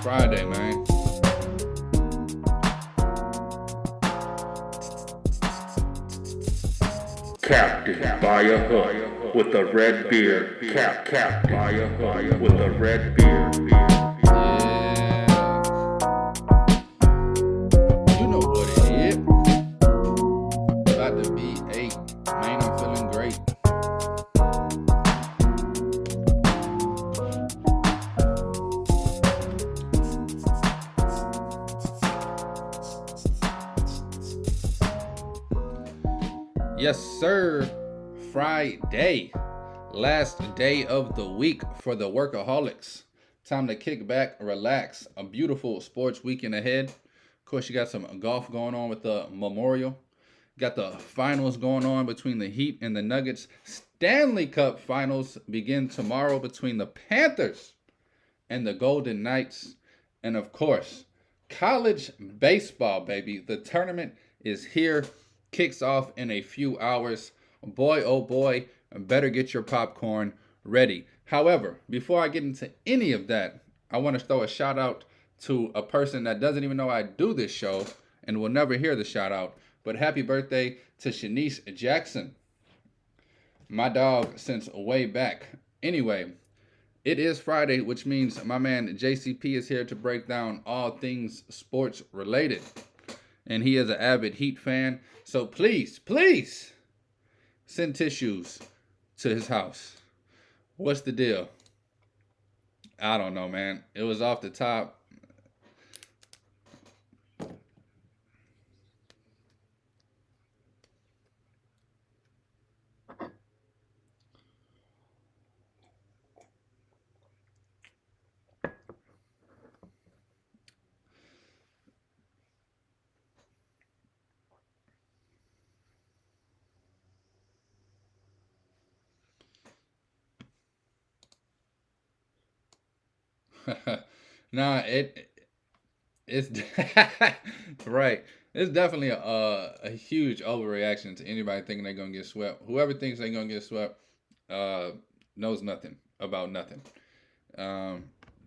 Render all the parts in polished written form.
Friday, man. Captain by a hook with a red beard. Captain by a hook with a red beard. Yeah. You know what it is. About to be 8. Man, I'm feeling great. Yes, sir. Friday. Last day of the week for the workaholics. Time to kick back, relax. A beautiful sports weekend ahead. Of course, you got some golf going on with the Memorial. Got the finals going on between the Heat and the Nuggets. Stanley Cup finals begin tomorrow between the Panthers and the Golden Knights. And of course, college baseball, baby. The tournament is here. Kicks off in a few hours. Boy, oh boy, better get your popcorn ready. However, before I get into any of that, I want to throw a shout out to a person that doesn't even know I do this show and will never hear the shout out. But happy birthday to Shanice Jackson, my dog since way back. Anyway, it is Friday, which means my man JCP is here to break down all things sports related. And he is an avid Heat fan. So please, please send tissues to his house. What's the deal? I don't know, man. It was off the top. Nah, it's right. It's definitely a huge overreaction to anybody thinking they're gonna get swept. Whoever thinks they're gonna get swept uh, knows nothing about nothing. Um,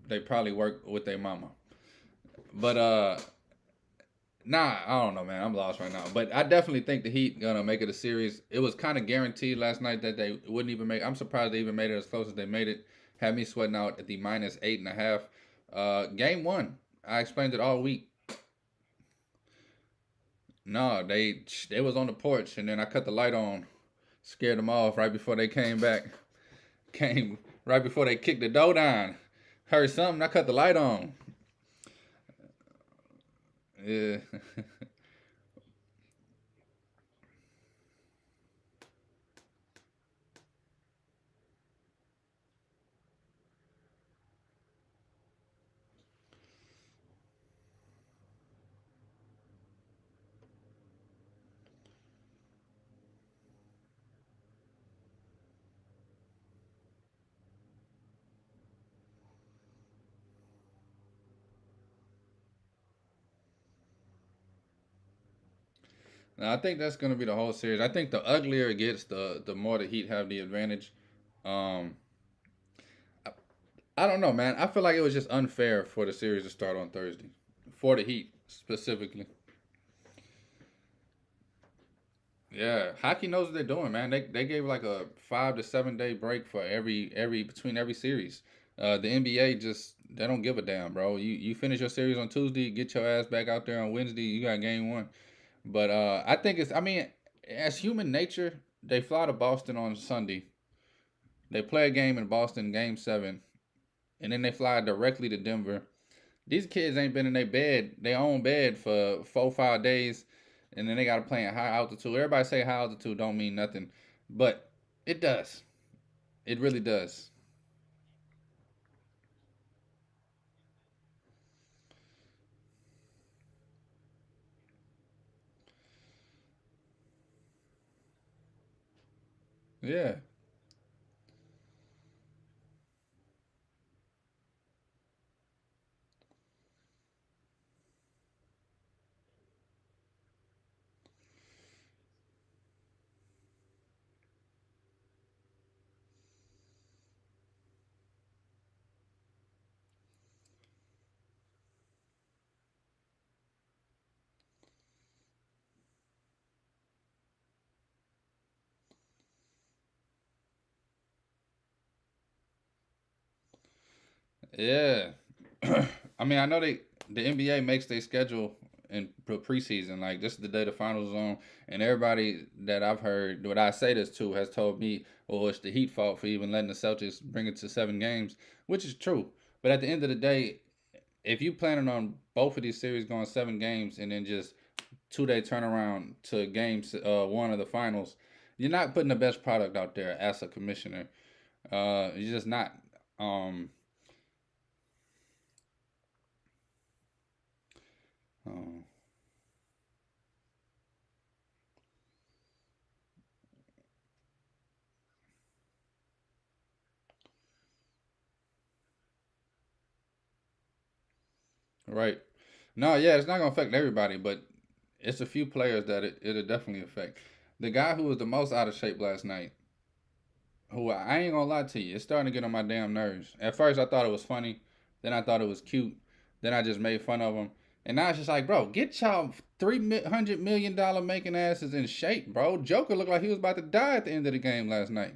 they probably work with their mama. But nah, I don't know, man. I'm lost right now. But I definitely think the Heat gonna make it a series. It was kind of guaranteed last night that they wouldn't even make. I'm surprised they even made it as close as they made it. Had me sweating out at the -8.5. Game one. I explained it all week. No, they was on the porch and then I cut the light on, scared them off right before they came back. Came right before they kicked the door down. Heard something, I cut the light on. Yeah. Now, I think that's gonna be the whole series. I think the uglier it gets, the more the Heat have the advantage. Um, I, I don't know, man. I feel like it was just unfair for the series to start on Thursday, for the Heat specifically. Yeah, hockey knows what they're doing, man. They gave like a 5 to 7 day break for every between every series. The NBA just they don't give a damn, bro. You finish your series on Tuesday, get your ass back out there on Wednesday. You got game one. But I think it's. I mean, as human nature, they fly to Boston on Sunday. They play a game in Boston, Game 7, and then they fly directly to Denver. These kids ain't been in their own bed for 4 5 days, and then they got to play in high altitude. Everybody say high altitude don't mean nothing, but it does. It really does. Yeah. Yeah. I mean, I know the NBA makes their schedule in preseason. Like this is the day the finals is on, and everybody that I've heard, what I say this to, has told me, "Well, it's the Heat fault for even letting the Celtics bring it to 7 games," which is true. But at the end of the day, if you planning on both of these series going 7 games and then just 2 day turnaround to games one of the finals, you're not putting the best product out there as a commissioner. You're just not. Um, um, right. No, yeah, it's not gonna affect everybody, but it's a few players that it'll definitely affect. The guy who was the most out of shape last night, who I ain't gonna lie to you, it's starting to get on my damn nerves. At first I thought it was funny, then I thought it was cute, then I just made fun of him. And now it's just like, bro, get y'all $300 million making asses in shape, bro. Joker looked like he was about to die at the end of the game last night.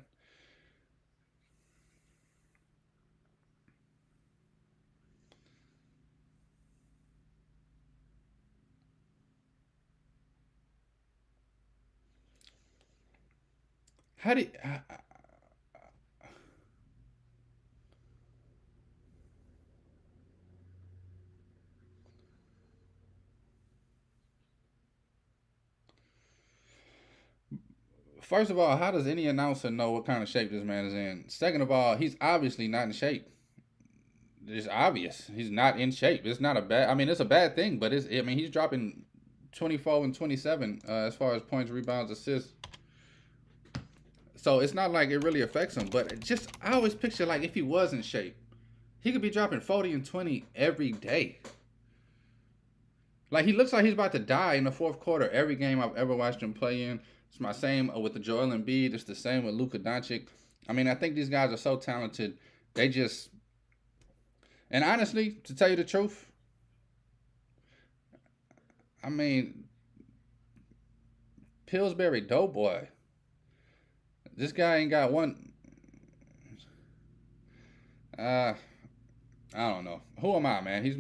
How did First of all, how does any announcer know what kind of shape this man is in? Second of all, he's obviously not in shape. It's obvious he's not in shape. It's not a bad. I mean, it's a bad thing, but it's. I mean, he's dropping 24 and 27 as far as points, rebounds, assists. So it's not like it really affects him. But just I always picture like if he was in shape, he could be dropping 40 and 20 every day. Like he looks like he's about to die in the fourth quarter every game I've ever watched him play in. It's my same with the Joel Embiid. It's the same with Luka Doncic. I mean, I think these guys are so talented. They just and honestly, to tell you the truth, I mean, Pillsbury Doughboy. This guy ain't got one. Uh, I don't know. Who am I, man? He's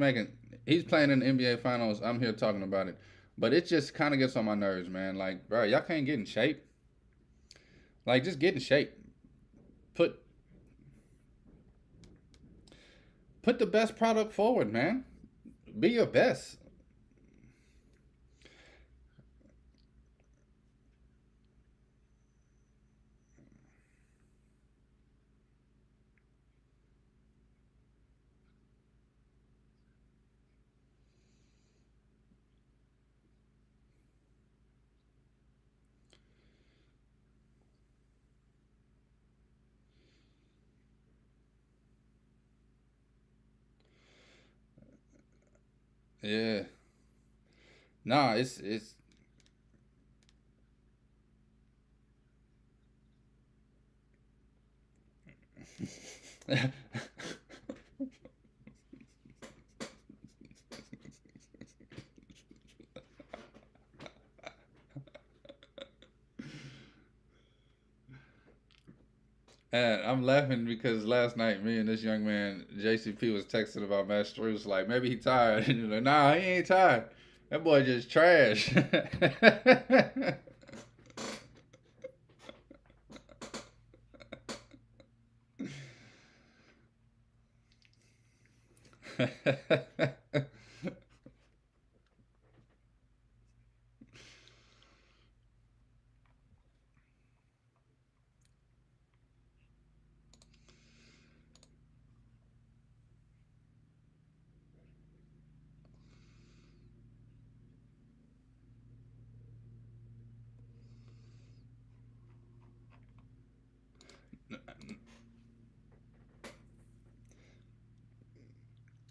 playing in the NBA Finals. I'm here talking about it, but it just kind of gets on my nerves, man. Like, bro, y'all can't get in shape. Like, just get in shape. Put put the best product forward, man. Be your best. Yeah. Nah, it's. And I'm laughing because last night, me and this young man, JCP, was texting about Matt Strus. Like, maybe he tired. And he's like, nah, he ain't tired. That boy just trash.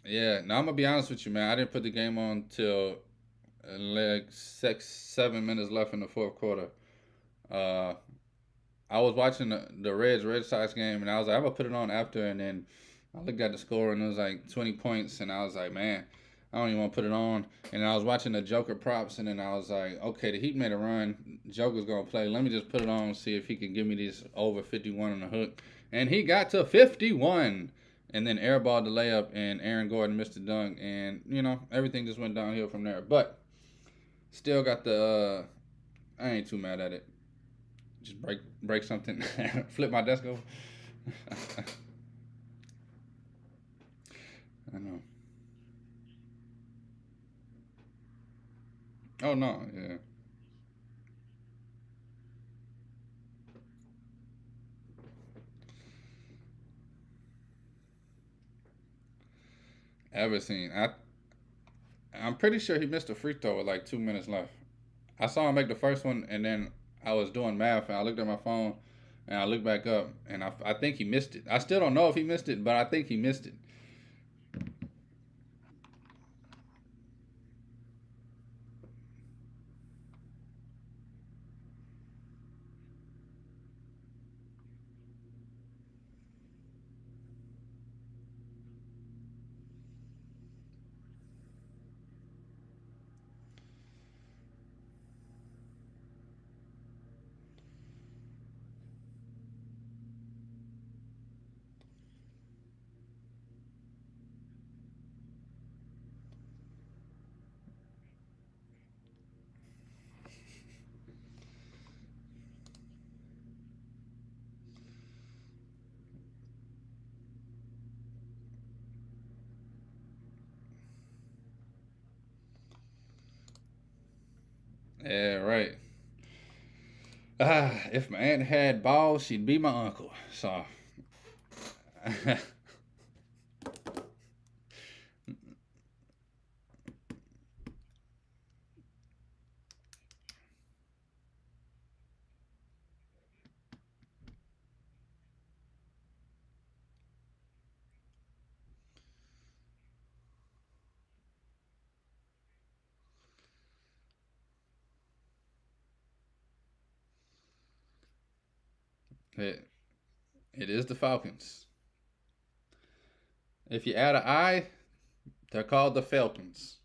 Yeah, now I'm gonna be honest with you, man. I didn't put the game on till like 6, 7 minutes left in the fourth quarter. Uh, I was watching the Red Sox game, and I was like, I'm gonna put it on after, and then I looked at the score, and it was like 20 points, and I was like, man, I don't even want to put it on. And I was watching the Joker props, and then I was like, okay, the Heat made a run. Joker's gonna play. Let me just put it on and see if he can give me this over 51 on the hook. And he got to 51. and then airballed the layup, and Aaron Gordon missed the dunk, and everything just went downhill from there. But still got the. I ain't too mad at it. Just break something, flip my desk over. I know. Oh no, yeah. Ever seen? I'm pretty sure he missed a free throw with like 2 minutes left. I saw him make the first one, and then I was doing math, and I looked at my phone, and I looked back up, and I think he missed it. I still don't know if he missed it, but I think he missed it. Yeah, right. If my aunt had balls, she'd be my uncle. So, it, it is the Falcons. If you add an I, they're called the Falcons.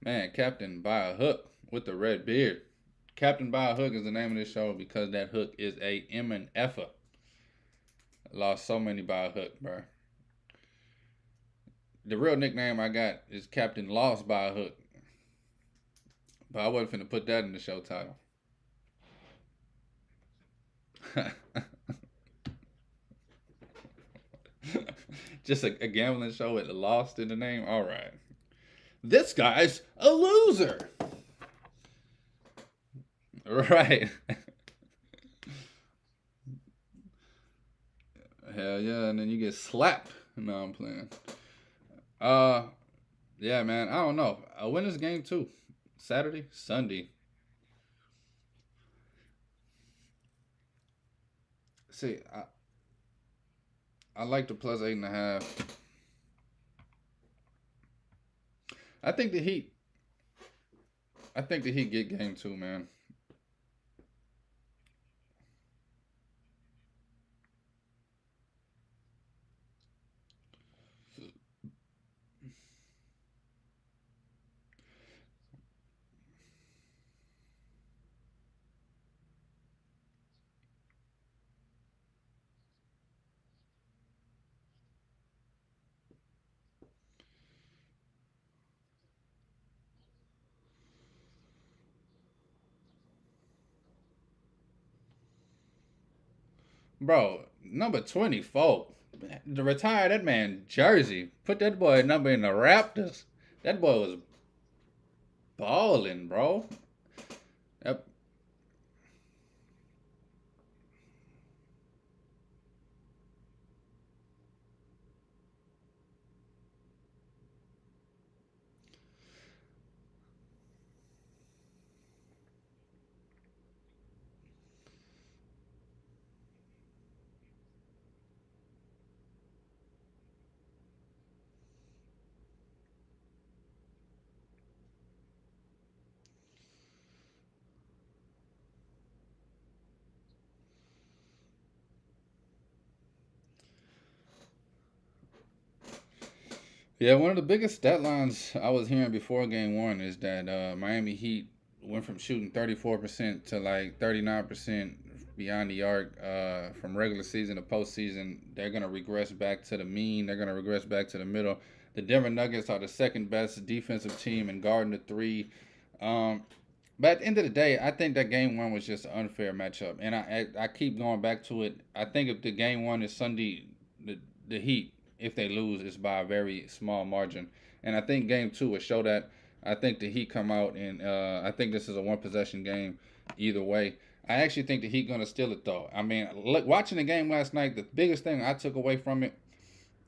Man, Captain by a Hook with the red beard. Captain by a Hook is the name of this show because that hook is a M and F'er. Lost so many by a hook, bro. The real nickname I got is Captain Lost by a Hook, but I wasn't finna put that in the show title. Just a gambling show with Lost in the name. All right. This guy's a loser. Right. Hell yeah, and then you get slapped. No, I'm playing. Uh, yeah, man. I don't know. When is game two? Saturday, Sunday. See, I like the plus 8.5. I think the Heat. I think the Heat get game two, man. Bro, number 24. To retire that man jersey. Put that boy number in the Raptors. That boy was balling, bro. Yep. Yeah, one of the biggest stat lines I was hearing before game one is that Miami Heat went from shooting 34% to like 39% beyond the arc from regular season to postseason. They're going to regress back to the mean. They're going to regress back to the middle. The Denver Nuggets are the second best defensive team in guarding the three. Um, but at the end of the day, I think that game one was just an unfair matchup. And I keep going back to it. I think if the game one is Sunday, the Heat, if they lose, is by a very small margin. And I think game two will show that. I think the Heat come out and I think this is a one possession game either way. I actually think the Heat gonna steal it though. I mean, look, watching the game last night, the biggest thing I took away from it,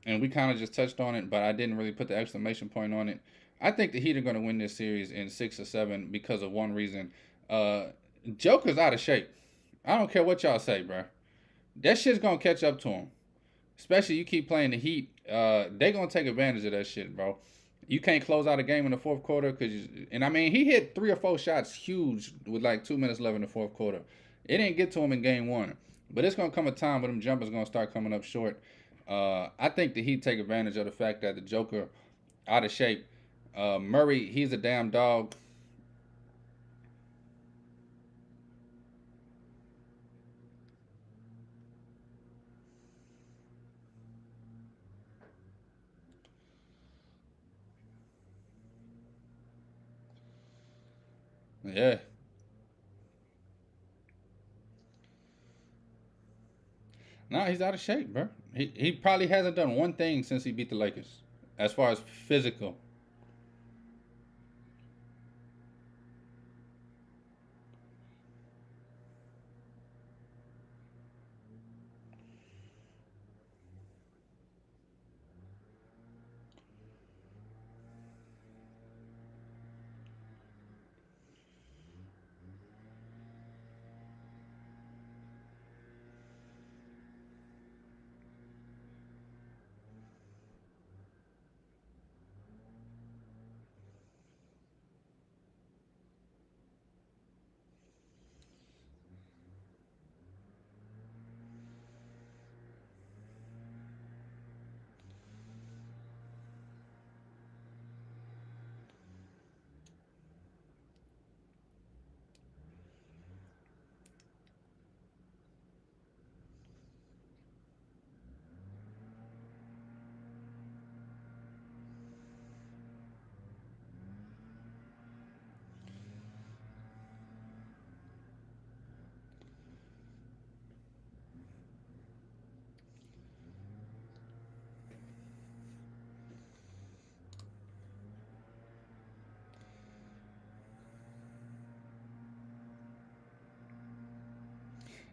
and we kind of just touched on it, but I didn't really put the exclamation point on it. I think the Heat are gonna win this series in 6 or 7 because of one reason. Uh, Joker's out of shape. I don't care what y'all say, bro. That shit's gonna catch up to him. Especially you keep playing the Heat. They gonna take advantage of that shit, bro. You can't close out a game in the fourth quarter and I mean he hit 3 or 4 shots huge with like 2 minutes left in the fourth quarter. It didn't get to him in game one, but it's gonna come a time where them jumpers gonna start coming up short. I think the Heat take advantage of the fact that the Joker out of shape. Murray, he's a damn dog. Yeah. No, he's out of shape, bro. He probably hasn't done one thing since he beat the Lakers, as far as physical.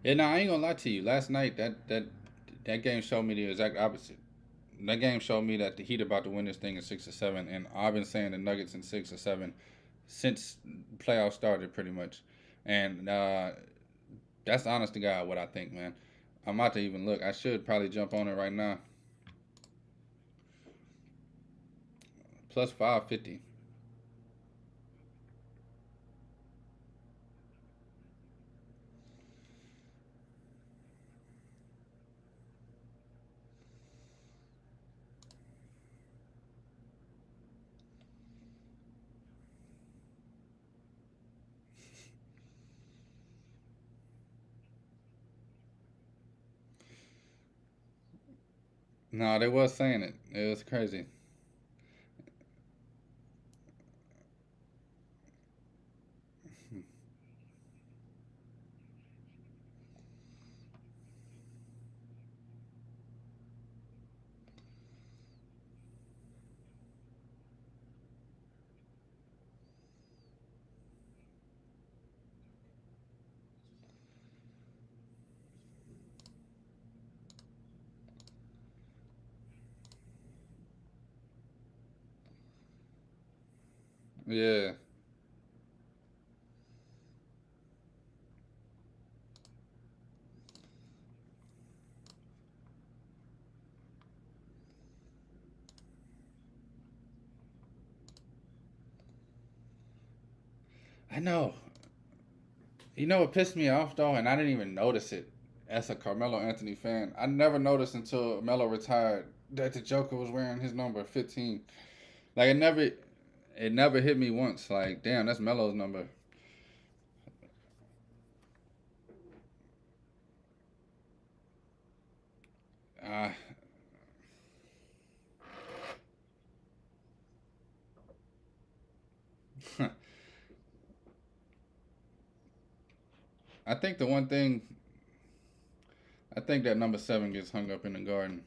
Yeah, no, I ain't gonna lie to you. Last night, that game showed me the exact opposite. That game showed me that the Heat about to win this thing in 6 or 7, and I've been saying the Nuggets in 6 or 7 since playoffs started, pretty much. And that's honest to God what I think, man. I'm about to even look. I should probably jump on it right now. Plus 550. No, they was saying it. It was crazy. Yeah. I know. You know what pissed me off though, and I didn't even notice it as a Carmelo Anthony fan. I never noticed until Melo retired that the Joker was wearing his number 15. Like it never hit me once. Like damn, that's Melo's number. Uh, I think the one thing I think that number 7 gets hung up in the garden.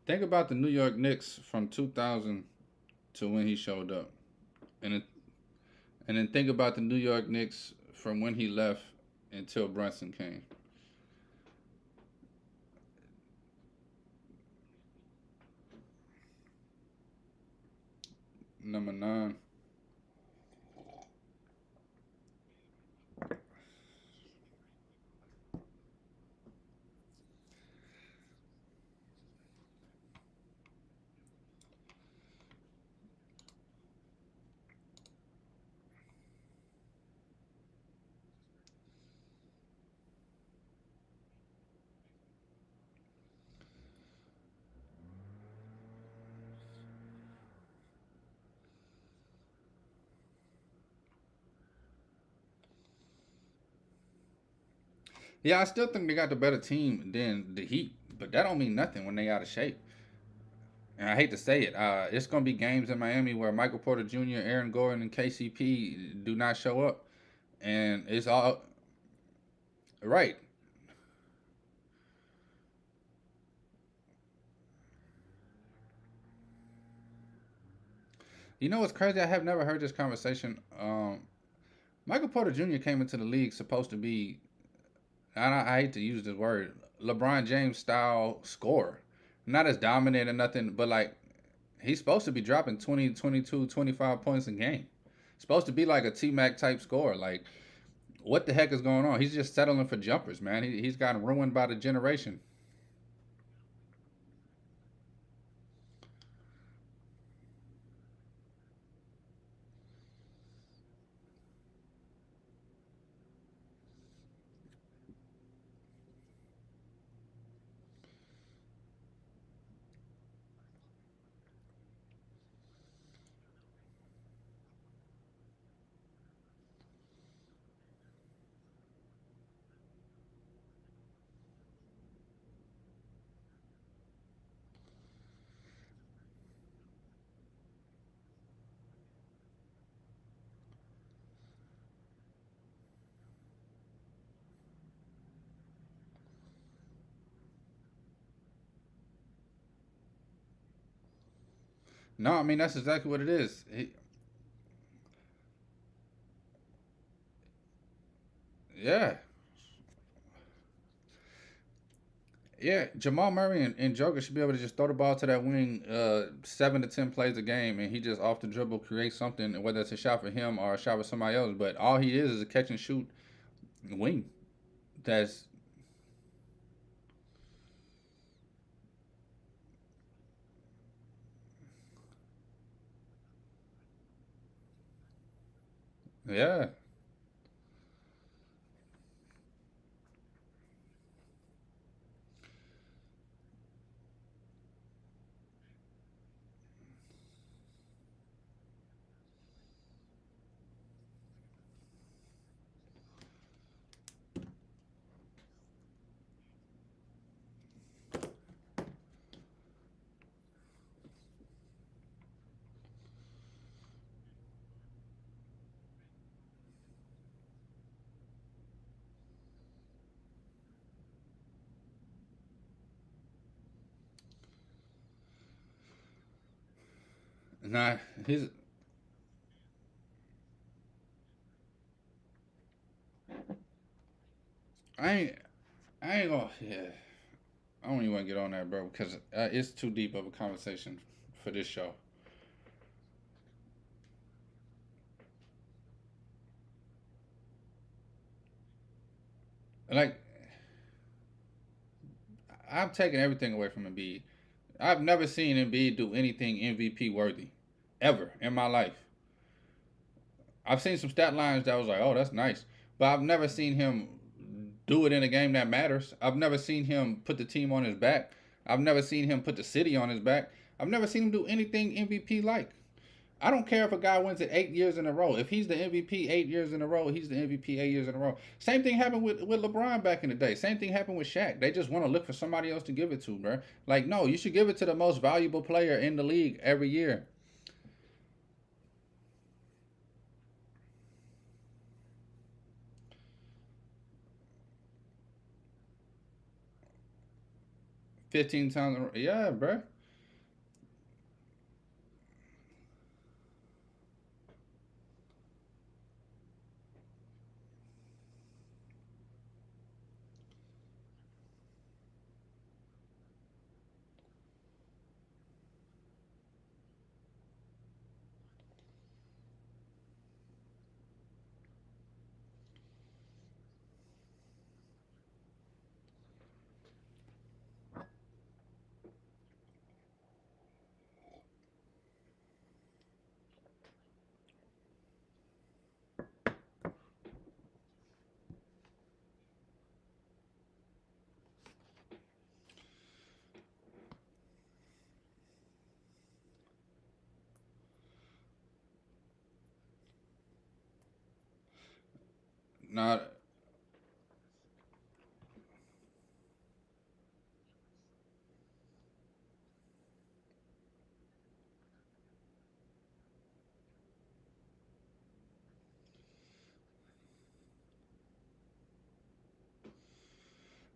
Think about the New York Knicks from 2000 to when he showed up, and it, and then think about the New York Knicks from when he left until Brunson came. Number 9. Yeah, I still think they got the better team than the Heat, but that don't mean nothing when they out of shape. And I hate to say it, it's gonna be games in Miami where Michael Porter Jr., Aaron Gordon, and KCP do not show up, and it's all right. You know what's crazy? I have never heard this conversation. Michael Porter Jr. came into the league supposed to be, I hate to use this word, LeBron James style scorer. Not as dominant or nothing, but like he's supposed to be dropping 20, 22, 25 points a game. Supposed to be like a T Mac type scorer. Like, what the heck is going on? He's just settling for jumpers, man. He's gotten ruined by the generation. No, I mean that's exactly what it is. Yeah, yeah. Jamal Murray and Joker should be able to just throw the ball to that wing 7 to 10 plays a game, and he just off the dribble create something, whether it's a shot for him or a shot for somebody else. But all he is a catch and shoot wing. That's yeah. Nah, he's I ain't I ain't gonna yeah. I don't even want to get on that, bro, because it's too deep of a conversation for this show. Like I'm taking everything away from Embiid. I've never seen Embiid do anything MVP worthy, ever in my life. I've seen some stat lines that was like, oh, that's nice, but I've never seen him do it in a game that matters. I've never seen him put the team on his back. I've never seen him put the city on his back. I've never seen him do anything MVP like. I don't care if a guy wins it 8 years in a row. If he's the MVP 8 years in a row, he's the MVP 8 years in a row. Same thing happened with LeBron back in the day. Same thing happened with Shaq. They just want to look for somebody else to give it to, bro. Like, no, you should give it to the most valuable player in the league every year. 15 times. Yeah, bro. Not.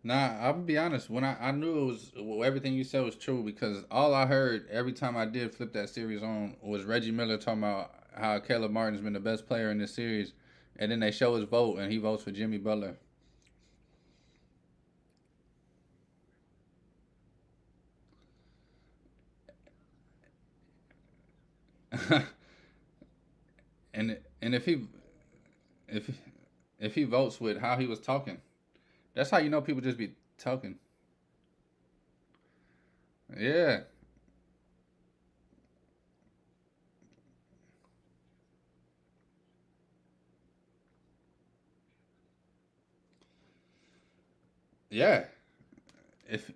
Nah, I'll be honest. When I knew it was well, everything you said was true because all I heard every time I did flip that series on was Reggie Miller talking about how Caleb Martin's been the best player in this series, and then they show his vote and he votes for Jimmy Butler. And if if he votes with how he was talking, that's how you know people just be talking. Yeah, yeah. If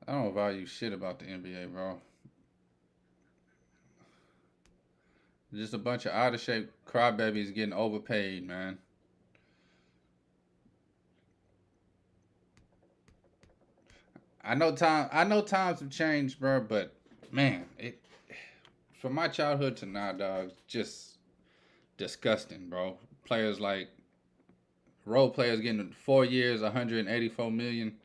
I don't value shit about the NBA, bro. Just a bunch of out of shape crybabies getting overpaid, man. I know times have changed, bro, but man, it from my childhood to now, dog, just disgusting, bro. Players like role players getting 4 years, 184 million.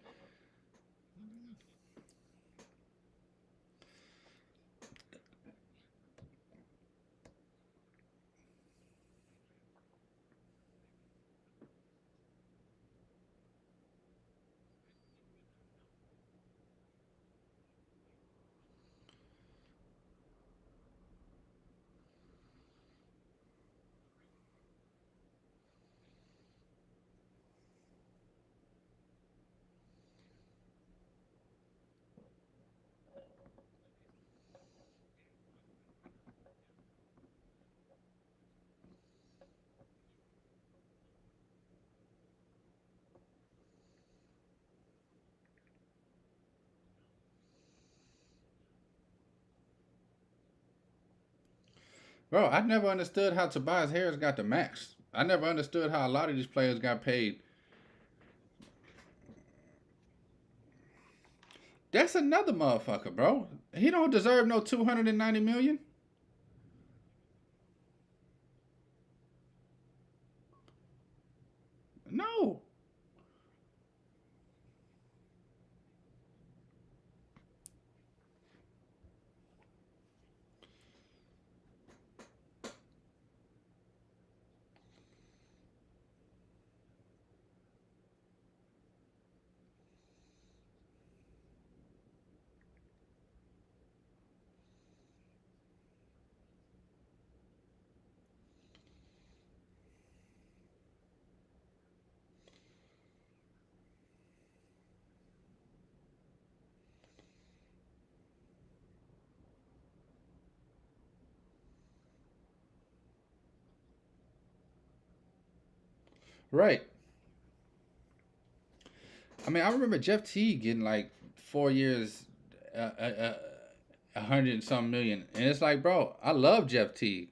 Bro, I never understood how Tobias Harris got the max. I never understood how a lot of these players got paid. That's another motherfucker, bro. He don't deserve no 290 million. No. Right. I mean, I remember Jeff Teague getting like 4 years, a hundred and some million, and it's like, bro, I love Jeff Teague.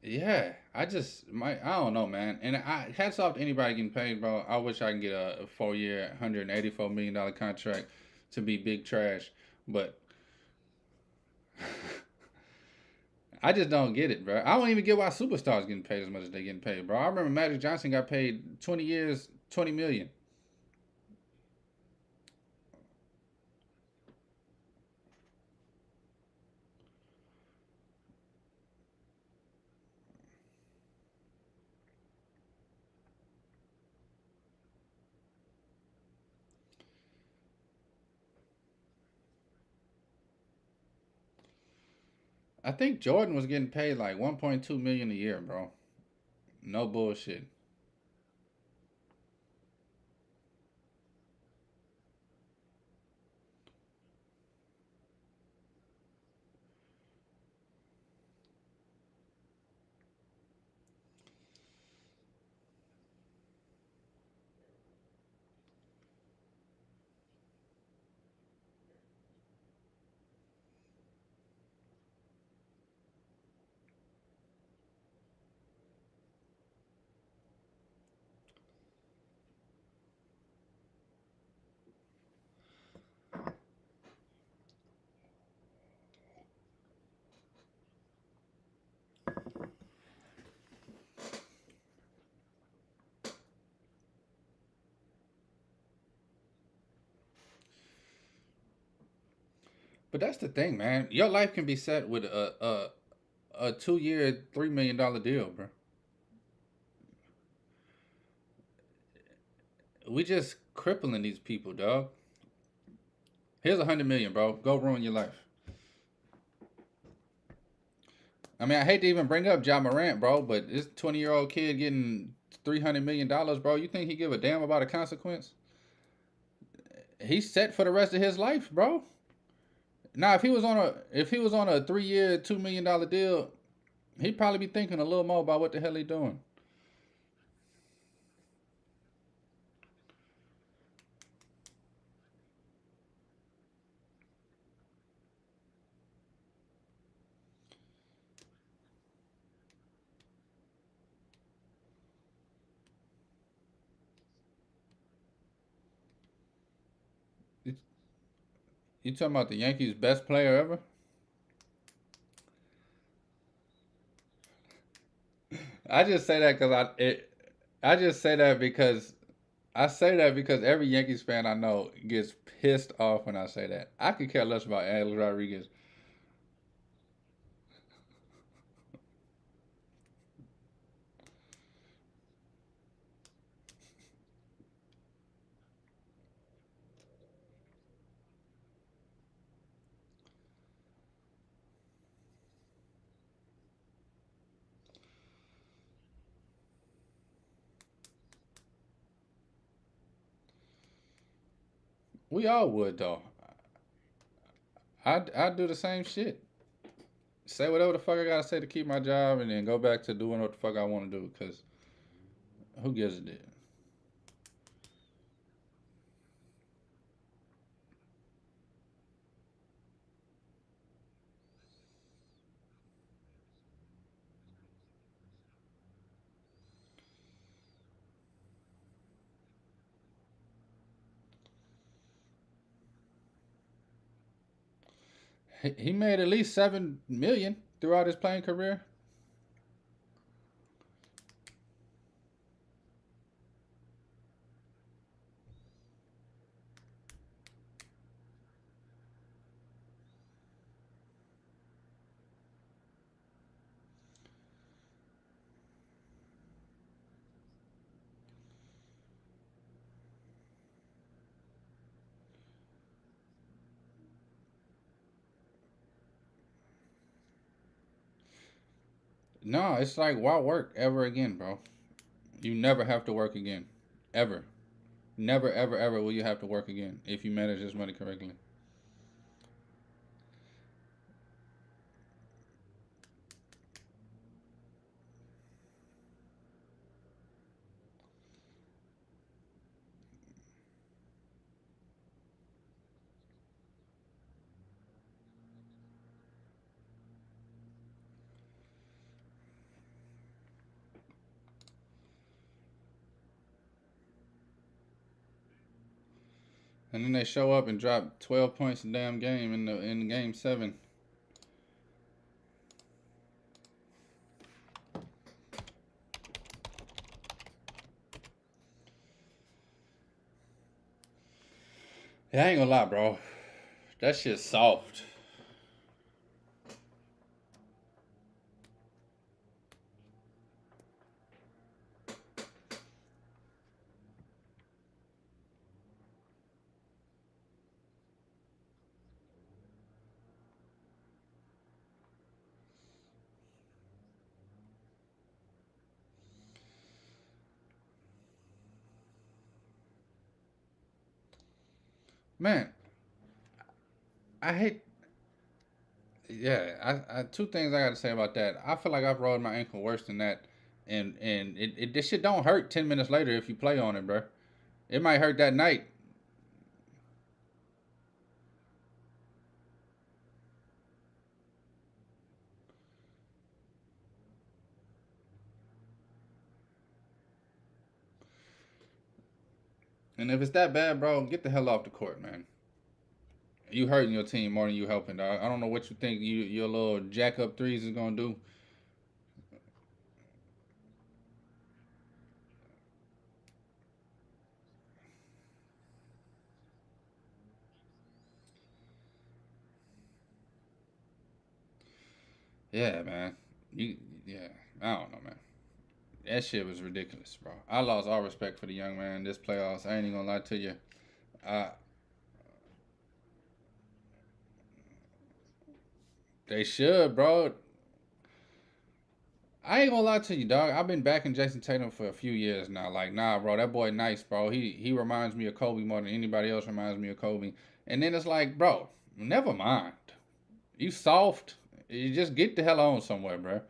Yeah, I don't know, man. And I hats off to anybody getting paid, bro. I wish I can get a 4 year, $184 million contract to be big trash, but I just don't get it, bro. I don't even get why superstars getting paid as much as they getting paid, bro. I remember Magic Johnson got paid 20 years, 20 million. I think Jordan was getting paid like 1.2 million a year, bro. No bullshit. But that's the thing, man. Your life can be set with a 2 year, $3 million deal, bro. We just crippling these people, dog. Here's 100 million, bro. Go ruin your life. I mean, I hate to even bring up John Morant, bro, but this 20-year-old kid getting $300 million, bro. You think he give a damn about a consequence? He's set for the rest of his life, bro. Now, if he was on a 3 year, $2 million deal, he'd probably be thinking a little more about what the hell he doing. You, you talking about the Yankees' best player ever? I just say that because I just say that because I say that because every Yankees fan I know gets pissed off when I say that. I could care less about Alex Rodriguez. We all would though. I do the same shit. Say whatever the fuck I gotta say to keep my job, and then go back to doing what the fuck I want to do. Cause who gives a damn? He made at least 7 million throughout his playing career. No, it's like why work ever again, bro? You never have to work again, ever. Never, ever, ever will you have to work again if you manage this money correctly. And then they show up and drop 12 points a damn game in the game 7. Yeah, I ain't gonna lie, bro. That shit's soft. Man, I hate. Yeah, I two things I got to say about that. I feel like I've rolled my ankle worse than that, and this shit don't hurt 10 minutes later if you play on it, bro. It might hurt that night. And if it's that bad, bro, get the hell off the court, man. You hurting your team more than you helping, dog. I don't know what you think your little jack up threes is gonna do. Yeah, man. You yeah. I don't know, man. That shit was ridiculous, bro. I lost all respect for the young man this playoffs. I ain't even gonna lie to you. Uh, they should, bro. I ain't gonna lie to you, dog. I've been backing Jason Tatum for a few years now. Like, nah, bro, that boy nice, bro. He reminds me of Kobe more than anybody else reminds me of Kobe. And then it's like, bro, never mind. You soft. You just get the hell on somewhere, bro.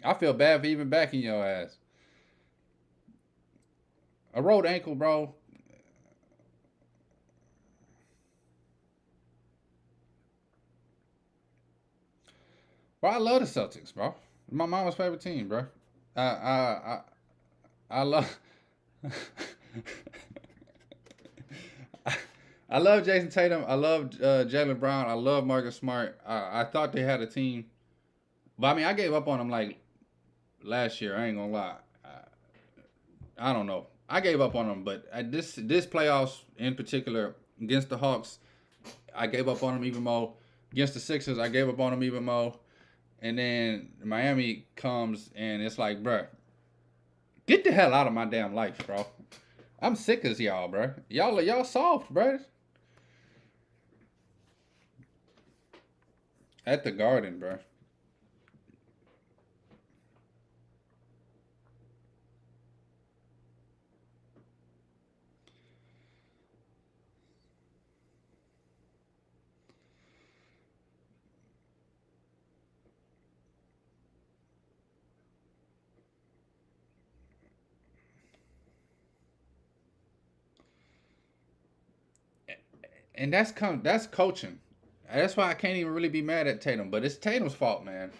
I feel bad for even backing your ass. A rolled ankle, bro. Bro, I love the Celtics, bro. My mama's favorite team, bro. I love. I love Jason Tatum. I love Jalen Brown. I love Marcus Smart. I thought they had a team, but I mean, I gave up on them like last year. I ain't gonna lie. I don't know. I gave up on them, but at this playoffs in particular against the Hawks, I gave up on them even more. Against the Sixers, I gave up on them even more. And then Miami comes and it's like, bruh, get the hell out of my damn life, bro. I'm sick as y'all, bro. Y'all soft, bro. At the Garden, bro. And that's coaching. That's why I can't even really be mad at Tatum. But it's Tatum's fault, man.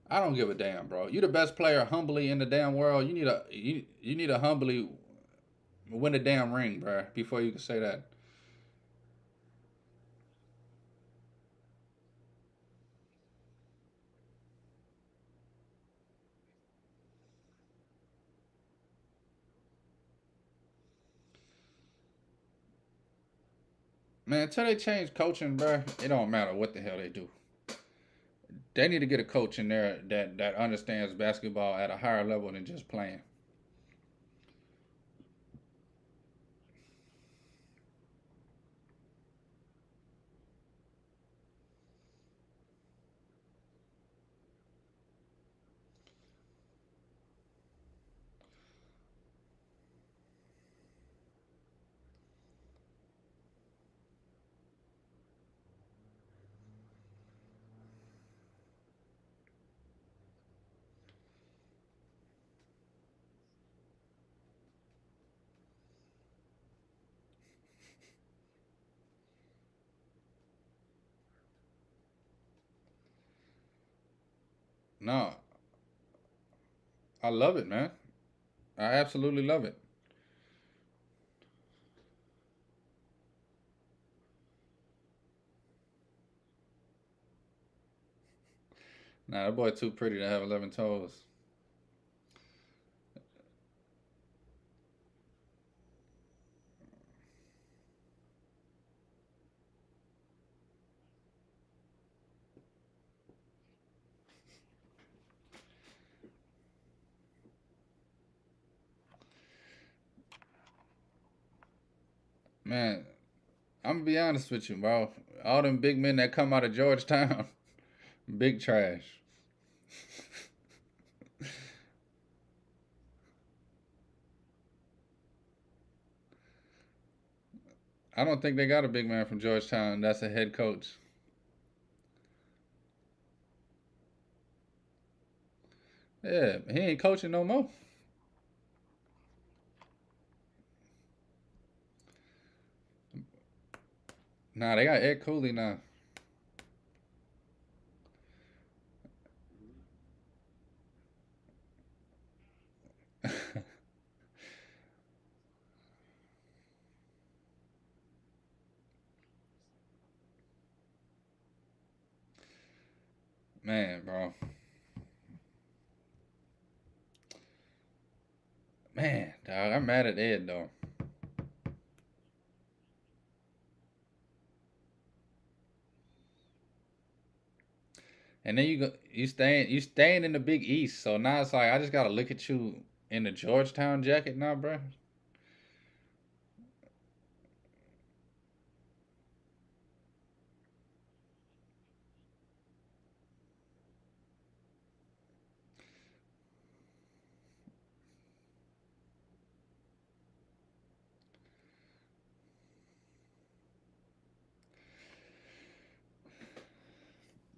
I don't give a damn, bro. You the best player humbly in the damn world. You need to humbly win a damn ring, bro, before you can say that. Man, until they change coaching, bro, it don't matter what the hell they do. They need to get a coach in there that understands basketball at a higher level than just playing. No, I love it, man. I absolutely love it. Nah, that boy too pretty to have 11 toes. Man, I'm gonna be honest with you, bro. All them big men that come out of Georgetown, big trash. I don't think they got a big man from Georgetown that's a head coach. Yeah, he ain't coaching no more. Nah, they got Ed Cooley now. Man, bro. Man, dog, I'm mad at Ed though. And then you staying in the Big East, so now it's like I just gotta look at you in the Georgetown jacket now, bro.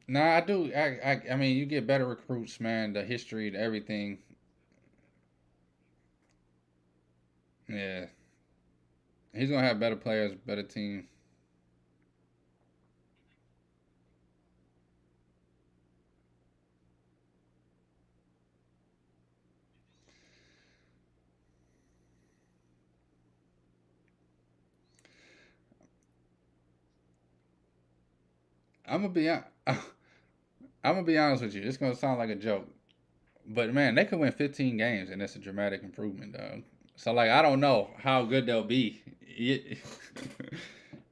Nah, I do. I mean, you get better recruits, man. The history, the everything. Yeah, he's gonna have better players, better team. I'm gonna be. I'm gonna be honest with you. It's gonna sound like a joke, but man, they could win 15 games, and it's a dramatic improvement, dog. So like, I don't know how good they'll be.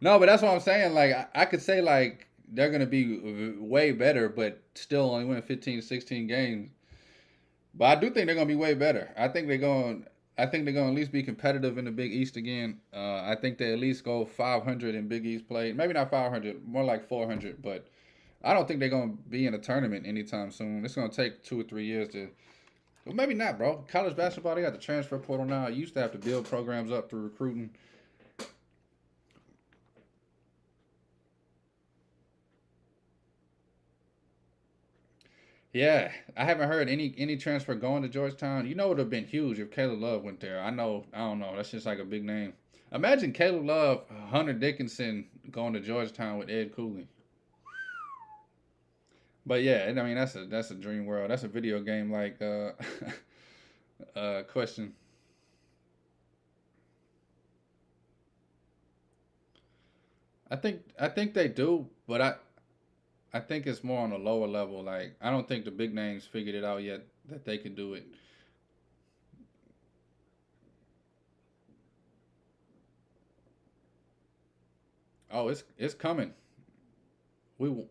No, but that's what I'm saying. Like, I could say like they're gonna be way better, but still only win 15, 16 games. But I do think they're gonna be way better. I think they're gonna at least be competitive in the Big East again. I think they at least go 500 in Big East play. Maybe not 500, more like 400. But I don't think they're gonna be in a tournament anytime soon. It's gonna take 2 or 3 years to. Well, maybe not, bro. College basketball, they got the transfer portal now. You used to have to build programs up through recruiting. Yeah, I haven't heard any transfer going to Georgetown. You know, it would have been huge if Caleb Love went there. I know, I don't know. That's just like a big name. Imagine Caleb Love, Hunter Dickinson going to Georgetown with Ed Cooley. But yeah, I mean that's a dream world. That's a video game like question. I think they do, but I think it's more on a lower level. Like I don't think the big names figured it out yet that they could do it. Oh, it's coming. We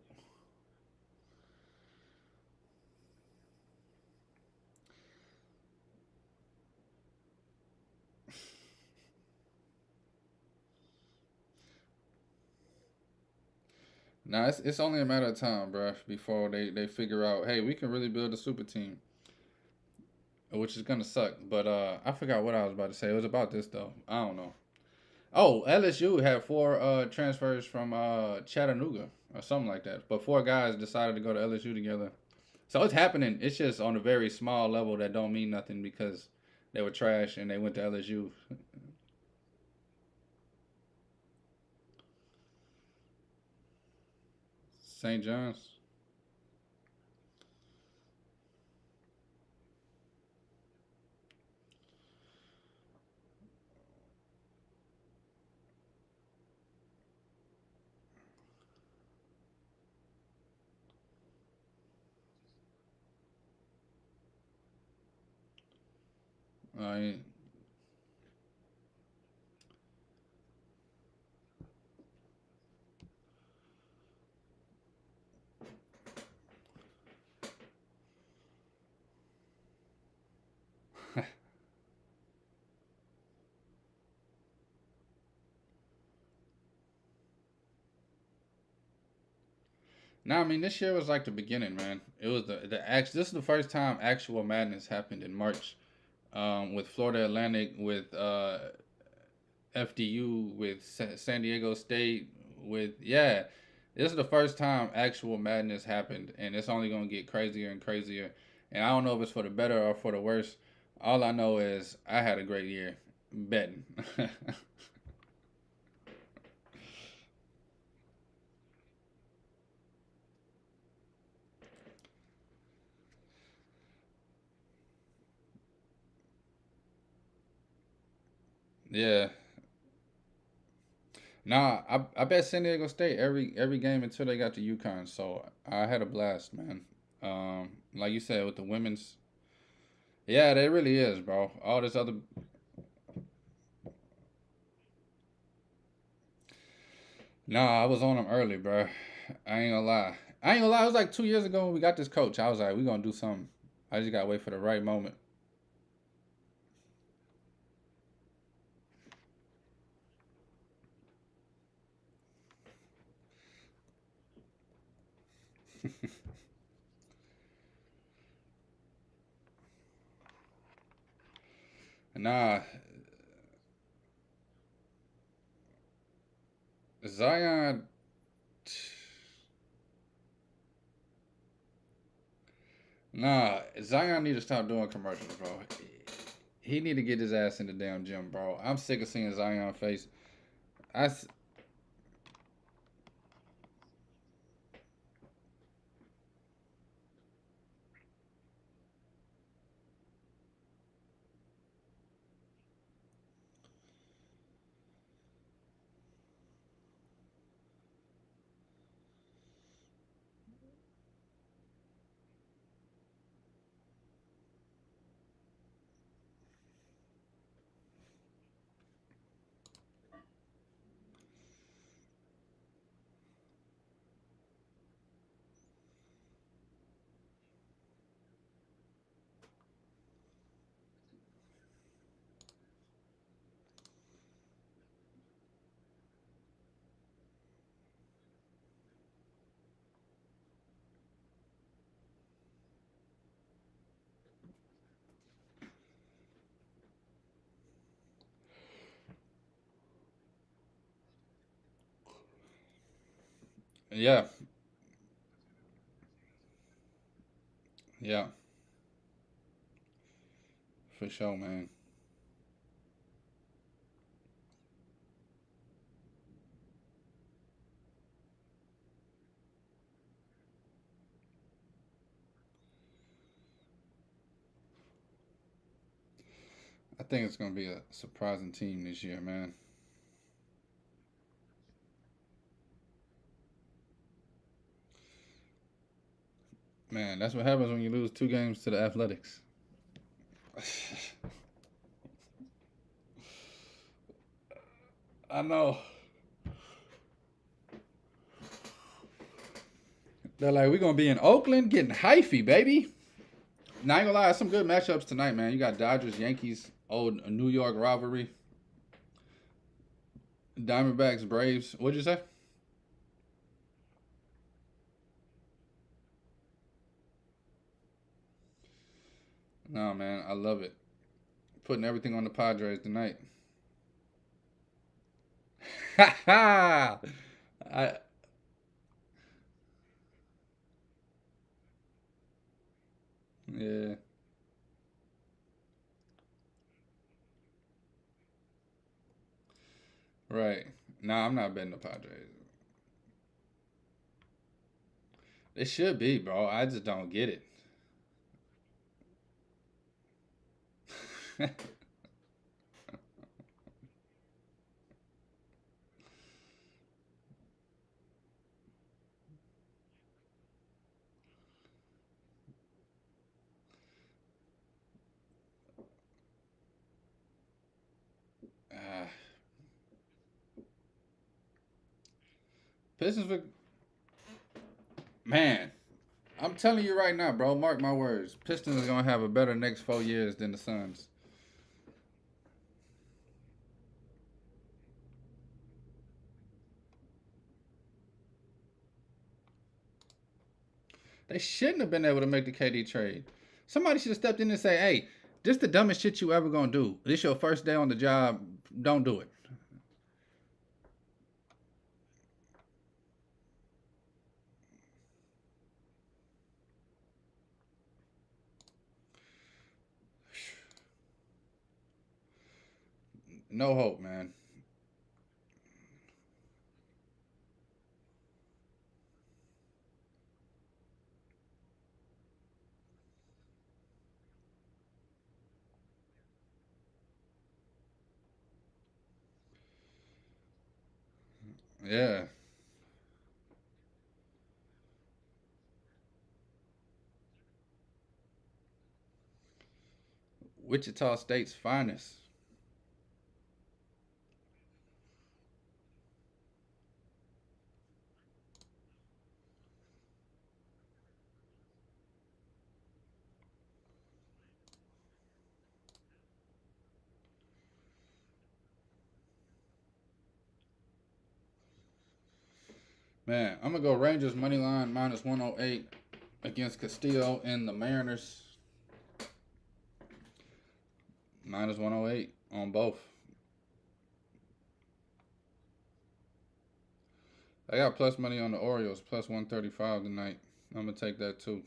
Nah, it's only a matter of time, bruh, before they figure out, hey, we can really build a super team, which is gonna suck. But I forgot what I was about to say. It was about this though. I don't know. Oh, LSU had four transfers from Chattanooga or something like that. But four guys decided to go to LSU together. So it's happening. It's just on a very small level that don't mean nothing because they were trash and they went to LSU. St. John's. I No, I mean this year was like the beginning, man. It was the act. This is the first time actual madness happened in March, with Florida Atlantic, with FDU, with San Diego State, with yeah. This is the first time actual madness happened, and it's only gonna get crazier and crazier. And I don't know if it's for the better or for the worse. All I know is I had a great year betting. Yeah. Nah, I bet San Diego State every game until they got to UConn. So I had a blast, man. Like you said with the women's, yeah, they really is, bro. All this other, nah, I was on them early, bro. I ain't gonna lie. I ain't gonna lie. It was like 2 years ago when we got this coach. I was like, we gonna do something. I just gotta wait for the right moment. Nah, Zion. Nah, Zion need to stop doing commercials, bro. He need to get his ass in the damn gym, bro. I'm sick of seeing Zion face. I yeah, yeah, for sure, man. I think it's gonna be a surprising team this year, man. Man, that's what happens when you lose 2 games to the Athletics. I know. They're like, we're gonna be in Oakland getting hyphy, baby. Now I ain't gonna lie, some good matchups tonight, man. You got Dodgers, Yankees, old New York rivalry. Diamondbacks, Braves. What'd you say? No, man, I love it. Putting everything on the Padres tonight. Ha ha! I yeah, right. Nah, I'm not betting the Padres. It should be, bro. I just don't get it. Pistons were, man. I'm telling you right now, bro. Mark my words. Pistons are gonna have a better next 4 years than the Suns. They shouldn't have been able to make the KD trade. Somebody should have stepped in and say, "Hey, this the dumbest shit you ever gonna do. This your first day on the job. Don't do it." No hope, man. Yeah. Wichita State's finest. Man, I'm gonna go Rangers money line minus 108 against Castillo and the Mariners minus 108 on both. I got plus money on the Orioles plus 135 tonight. I'm gonna take that too.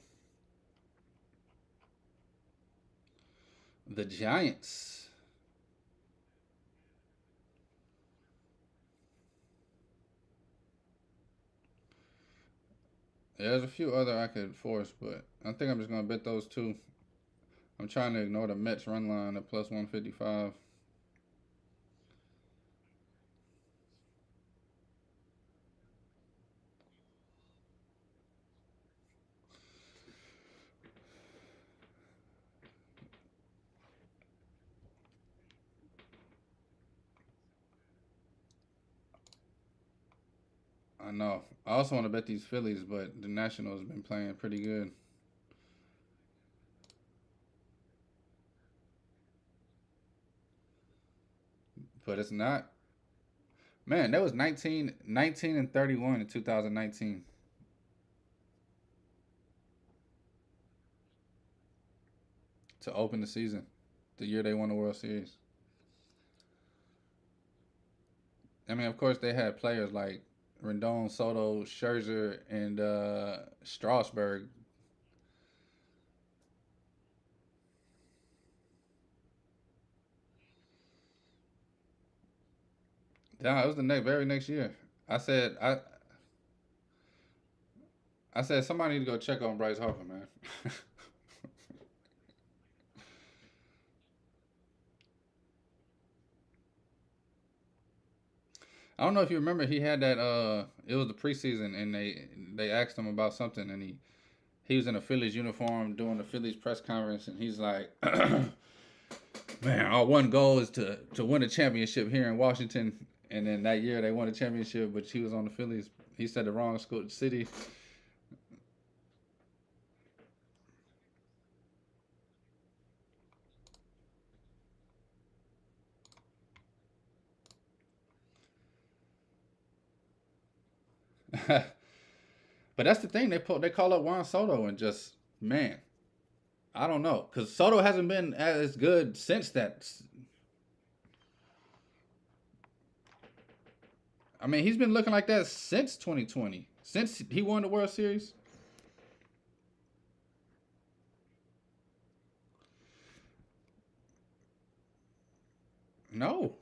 The Giants. Yeah, there's a few other I could force, but I think I'm just gonna bet those two. I'm trying to ignore the Mets run line at plus 155. I know. I also want to bet these Phillies, but the Nationals have been playing pretty good. But it's not. Man, that was 19 and 31 in 2019 to open the season, the year they won the World Series. I mean, of course, they had players like Rendon, Soto, Scherzer, and Strasburg. Yeah, it was the very next year. I said, I, I said somebody need to go check on Bryce Harper, man. I don't know if you remember, he had that. It was the preseason, and they asked him about something, and he was in a Phillies uniform doing the Phillies press conference, and he's like, "Man, our one goal is to win a championship here in Washington." And then that year they won a championship, but he was on the Phillies. He said the wrong school city. But that's the thing. They call up Juan Soto and just, man, I don't know, because Soto hasn't been as good since that. I mean, he's been looking like that since 2020, since he won the World Series. No,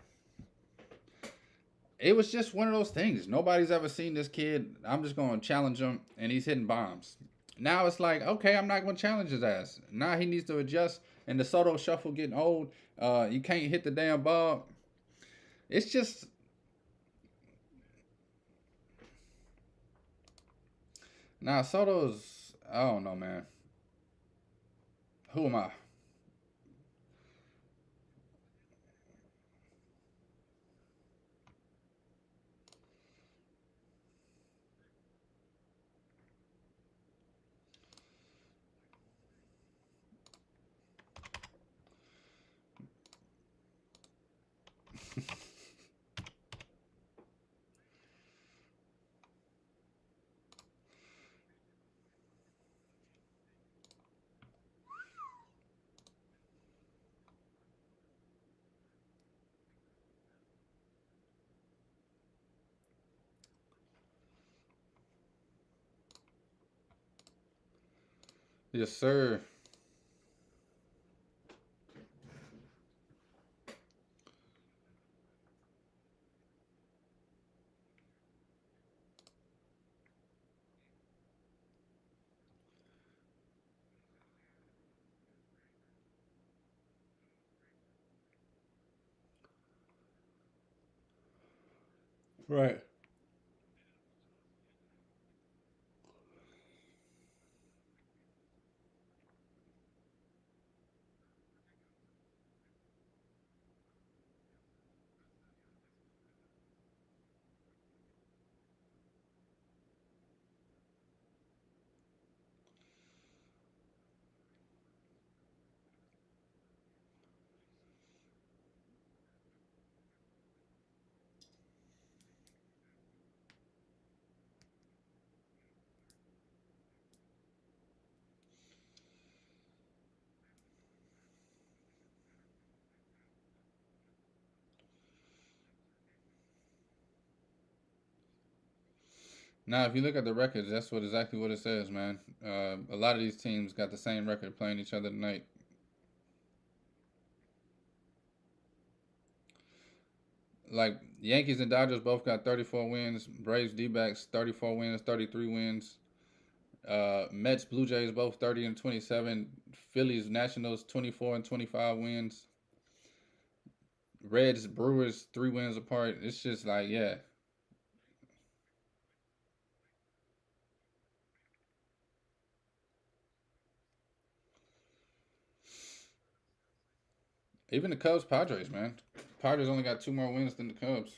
it was just one of those things. Nobody's ever seen this kid. I'm just going to challenge him, and he's hitting bombs. Now it's like, okay, I'm not going to challenge his ass. Now he needs to adjust, and the Soto shuffle getting old. You can't hit the damn ball. It's just, now Soto's, I don't know, man. Who am I? Yes, sir. Right. Now, if you look at the records, that's what exactly what it says, man. A lot of these teams got the same record playing each other tonight. Like Yankees and Dodgers both got 34 wins. Braves, D-backs 34 wins, 33 wins. Mets, Blue Jays both 30 and 27. Phillies, Nationals 24 and 25 wins. Reds, Brewers 3 wins apart. It's just like, yeah. Even the Cubs, Padres, man. Padres only got 2 more wins than the Cubs.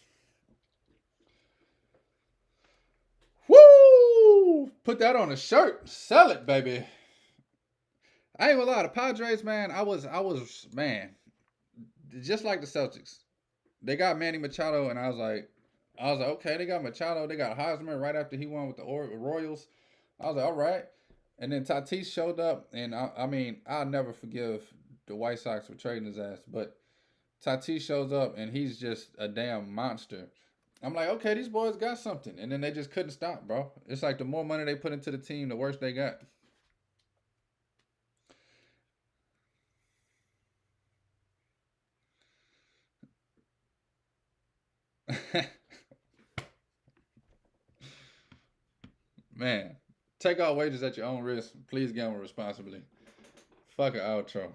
Woo! Put that on a shirt. Sell it, baby. I ain't gonna lie, the Padres, man. Man, just like the Celtics. They got Manny Machado, and I was like, okay, they got Machado. They got Hosmer right after he won with the Royals. I was like, all right. And then Tatis showed up, and I mean, I'll never forgive the White Sox for trading his ass, but Tatis shows up, and he's just a damn monster. I'm like, okay, these boys got something, and then they just couldn't stop, bro. It's like the more money they put into the team, the worse they got. Man, take out wages at your own risk. Please gamble responsibly. Fuck an outro.